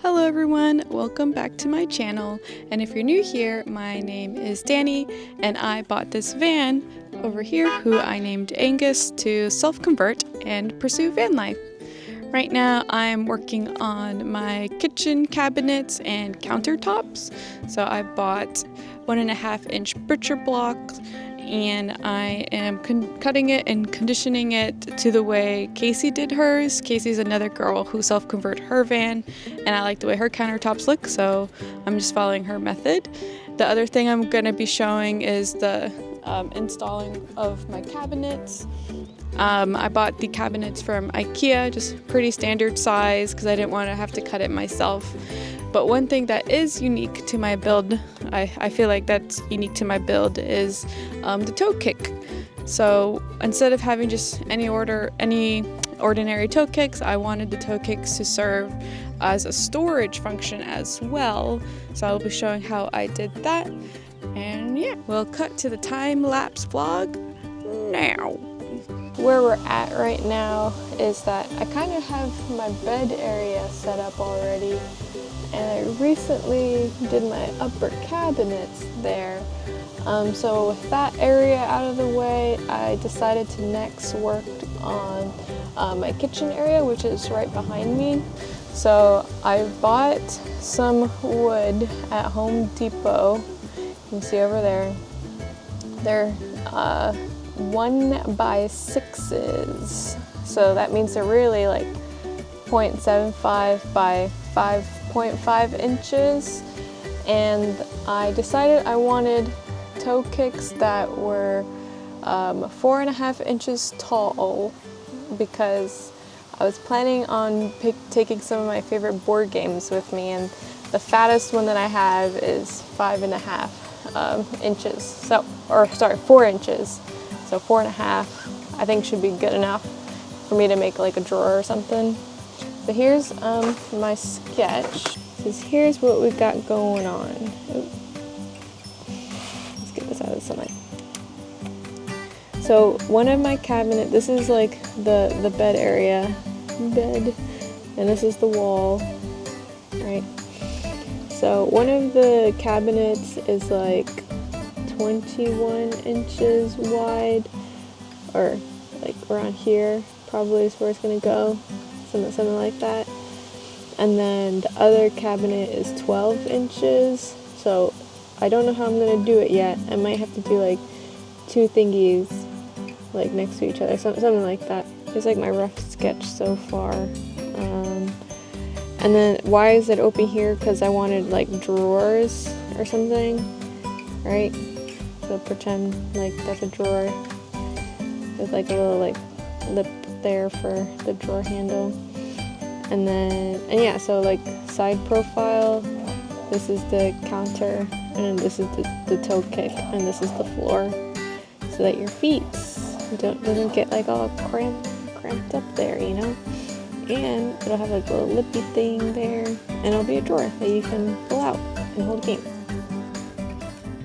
Hello everyone, welcome back to my channel, and if you're new here, my name is Danny and I bought this van over here who I named Angus to self-convert and pursue van life. Right now I'm working on my kitchen cabinets and countertops, so I bought 1.5-inch butcher blocks and I am cutting it and conditioning it to the way Casey did hers. Casey's another girl who self-converted her van, and I like the way her countertops look, so I'm just following her method. The other thing I'm going to be showing is the installing of my cabinets. I bought the cabinets from IKEA, just pretty standard size because I didn't want to have to cut it myself. But one thing that is unique to my build, I feel like that's unique to my build, is the toe kick. So instead of having just any ordinary toe kicks, I wanted the toe kicks to serve as a storage function as well. So I'll be showing how I did that. And yeah, we'll cut to the time-lapse vlog now. Where we're at right now is that I kind of have my bed area set up already, and I recently did my upper cabinets there. So with that area out of the way, I decided to next work on my kitchen area, which is right behind me. So I bought some wood at Home Depot. You can see over there. They're 1x6s, so that means they're really like 0.75 by 5.5 inches, and I decided I wanted toe kicks that were 4.5 inches tall because I was planning on taking some of my favorite board games with me, and the fattest one that I have is 5.5 inches, so, or sorry, 4 inches. So 4.5, I think, should be good enough for me to make like a drawer or something. So here's my sketch. So here's what we've got going on. Ooh. Let's get this out of the sunlight. So one of my cabinet, this is like the bed area, and this is the wall, right? So one of the cabinets is like 21 inches wide, or like around here probably is where it's gonna go, something like that. And then the other cabinet is 12 inches, so I don't know how I'm gonna do it yet. I might have to do like two thingies like next to each other, something like that. It's like my rough sketch so far. And then why is it open here? Because I wanted like drawers or something, right? So pretend like that's a drawer with like a little like lip there for the drawer handle. And yeah, so like side profile, this is the counter, and this is the toe kick, and this is the floor, so that your feet doesn't get like all cramped up there, you know? And it'll have like a little lippy thing there, and it'll be a drawer that you can pull out and hold games.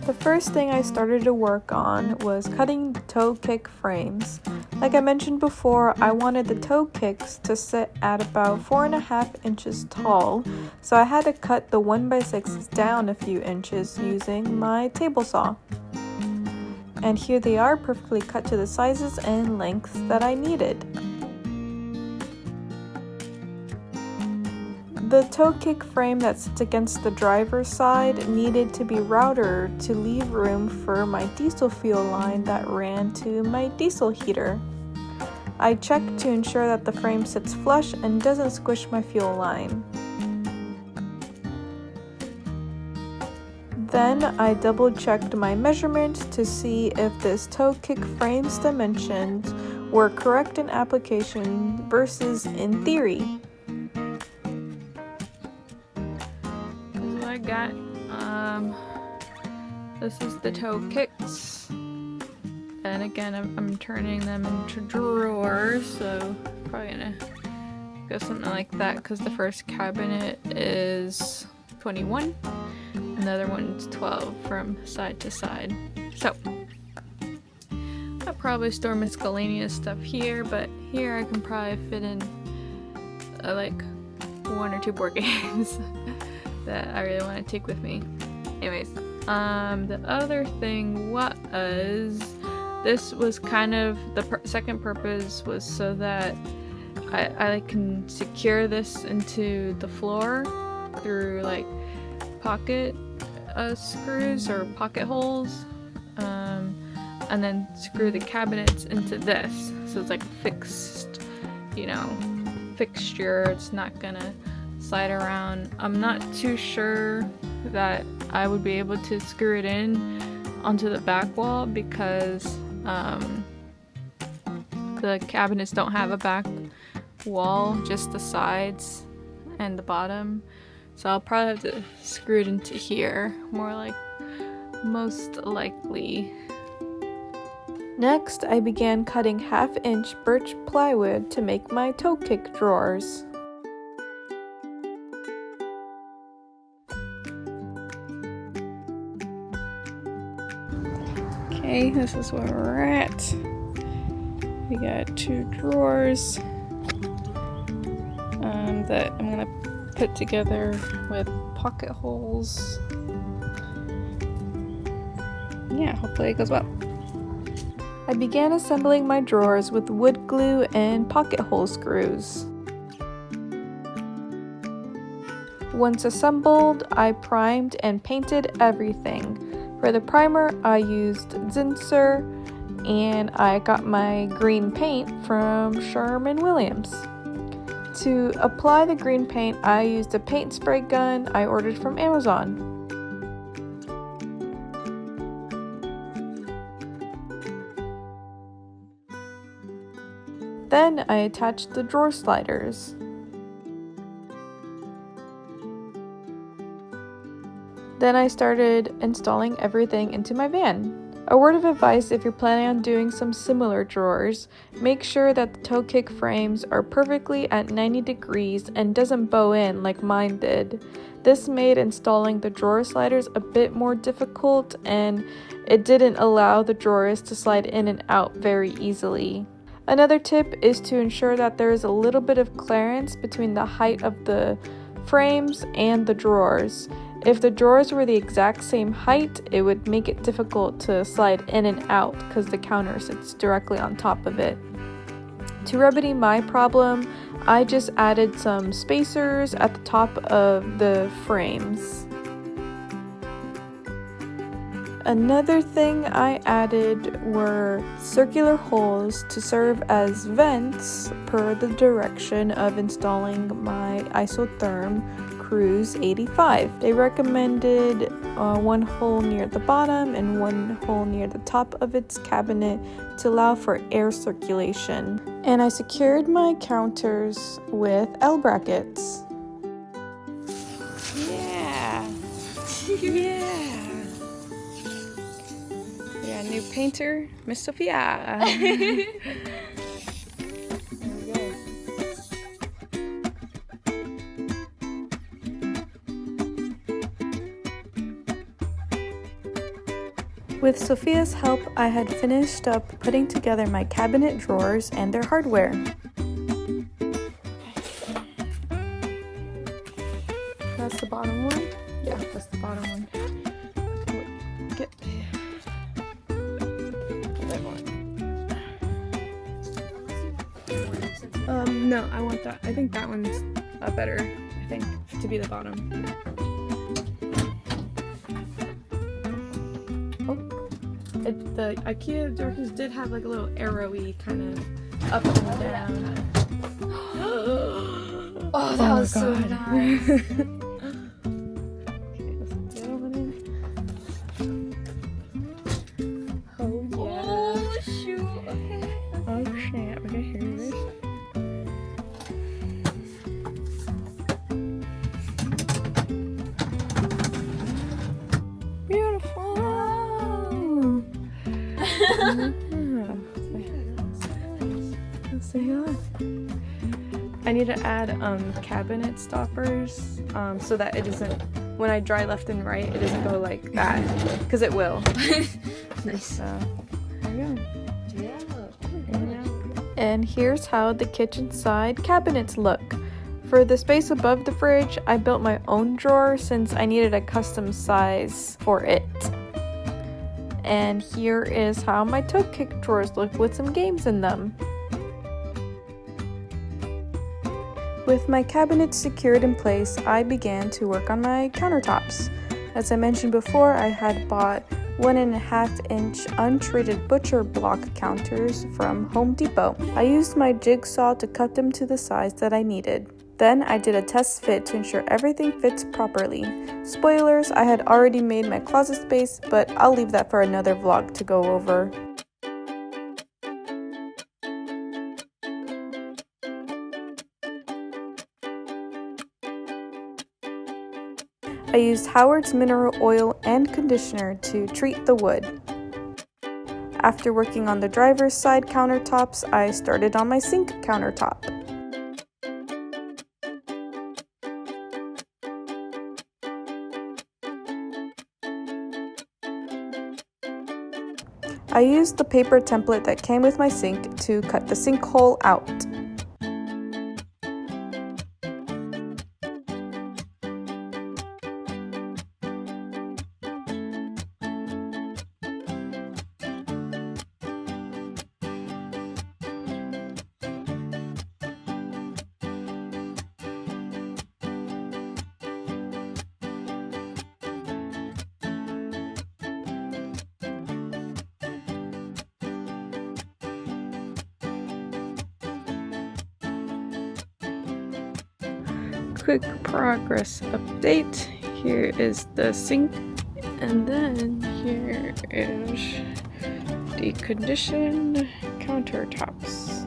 The first thing I started to work on was cutting the toe kick frames. Like I mentioned before, I wanted the toe kicks to sit at about 4.5 inches tall, so I had to cut the 1x6s down a few inches using my table saw. And here they are, perfectly cut to the sizes and lengths that I needed. The toe kick frame that sits against the driver's side needed to be routed to leave room for my diesel fuel line that ran to my diesel heater. I checked to ensure that the frame sits flush and doesn't squish my fuel line. Then I double checked my measurements to see if this toe kick frame's dimensions were correct in application versus in theory. I got this is the toe kicks, and again I'm turning them into drawers, so probably gonna go something like that because the first cabinet is 21 and the other one's 12 from side to side. So I'll probably store miscellaneous stuff here, but here I can probably fit in like 1 or 2 board games that I really want to take with me. Anyways, the other thing was, this was kind of the second purpose was so that I can secure this into the floor through like pocket screws or pocket holes, and then screw the cabinets into this, so it's like fixed, you know, fixture. It's not gonna slide around. I'm not too sure that I would be able to screw it in onto the back wall because the cabinets don't have a back wall, just the sides and the bottom. So I'll probably have to screw it into here, more like most likely. Next, I began cutting 1/2-inch birch plywood to make my toe kick drawers. Okay, this is where we're at. We got 2 drawers that I'm gonna put together with pocket holes. Yeah, hopefully it goes well. I began assembling my drawers with wood glue and pocket hole screws. Once assembled, I primed and painted everything. For the primer, I used Zinsser, and I got my green paint from Sherwin-Williams. To apply the green paint, I used a paint spray gun I ordered from Amazon. Then I attached the drawer sliders. Then I started installing everything into my van. A word of advice if you're planning on doing some similar drawers, make sure that the toe kick frames are perfectly at 90 degrees and doesn't bow in like mine did. This made installing the drawer sliders a bit more difficult, and it didn't allow the drawers to slide in and out very easily. Another tip is to ensure that there is a little bit of clearance between the height of the frames and the drawers. If the drawers were the exact same height, it would make it difficult to slide in and out because the counter sits directly on top of it. To remedy my problem, I just added some spacers at the top of the frames. Another thing I added were circular holes to serve as vents per the direction of installing my isotherm Cruise 85. They recommended 1 hole near the bottom and 1 hole near the top of its cabinet to allow for air circulation. And I secured my counters with L brackets. Yeah! Yeah! Yeah, new painter, Miss Sophia. With Sophia's help, I had finished up putting together my cabinet drawers and their hardware. That's the bottom one? Yeah, that's the bottom one. Get that one. No, I want that. I think that one's better, I think, to be the bottom. The IKEA doors did have like a little arrowy kind of up and down. Oh, that was so nice. Okay, let's get the other one in. Oh yeah. Oh shoot. Okay. Oh snap. Okay, here it is. Beautiful. I need to add cabinet stoppers so that it doesn't, when I dry left and right, it doesn't go like that, because it will. Nice. So there we go. Yeah. And here's how the kitchen side cabinets look. For the space above the fridge, I built my own drawer since I needed a custom size for it. And here is how my toe kick drawers look with some games in them. With my cabinets secured in place, I began to work on my countertops. As I mentioned before, I had bought 1.5-inch untreated butcher block counters from Home Depot. I used my jigsaw to cut them to the size that I needed. Then I did a test fit to ensure everything fits properly. Spoilers, I had already made my closet space, but I'll leave that for another vlog to go over. I used Howard's mineral oil and conditioner to treat the wood. After working on the driver's side countertops, I started on my sink countertop. I used the paper template that came with my sink to cut the sink hole out. Quick progress update. Here is the sink, and then here is the conditioned countertops.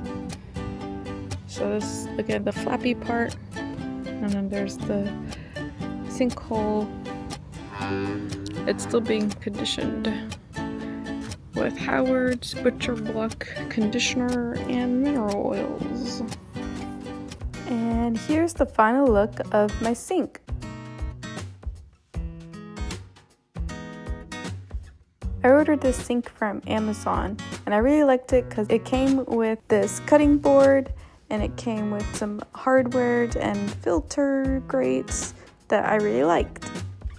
So this is again the flappy part, and then there's the sinkhole. It's still being conditioned with Howard's butcher block conditioner and mineral oils. And here's the final look of my sink. I ordered this sink from Amazon, and I really liked it because it came with this cutting board, and it came with some hardware and filter grates that I really liked.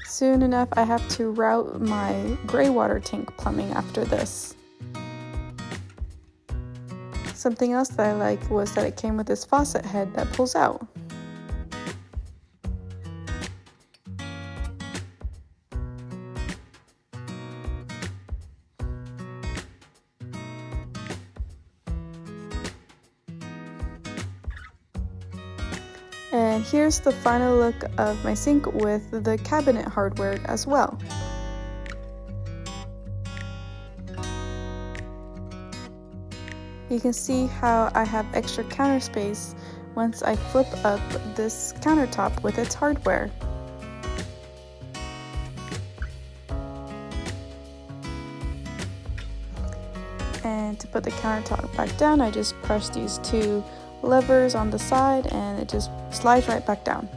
Soon enough, I have to route my gray water tank plumbing after this. Something else that I liked was that it came with this faucet head that pulls out. And here's the final look of my sink with the cabinet hardware as well. You can see how I have extra counter space once I flip up this countertop with its hardware. And to put the countertop back down, I just press these two levers on the side and it just slides right back down.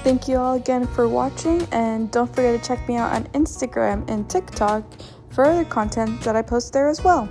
Thank you all again for watching, and don't forget to check me out on Instagram and TikTok for other content that I post there as well.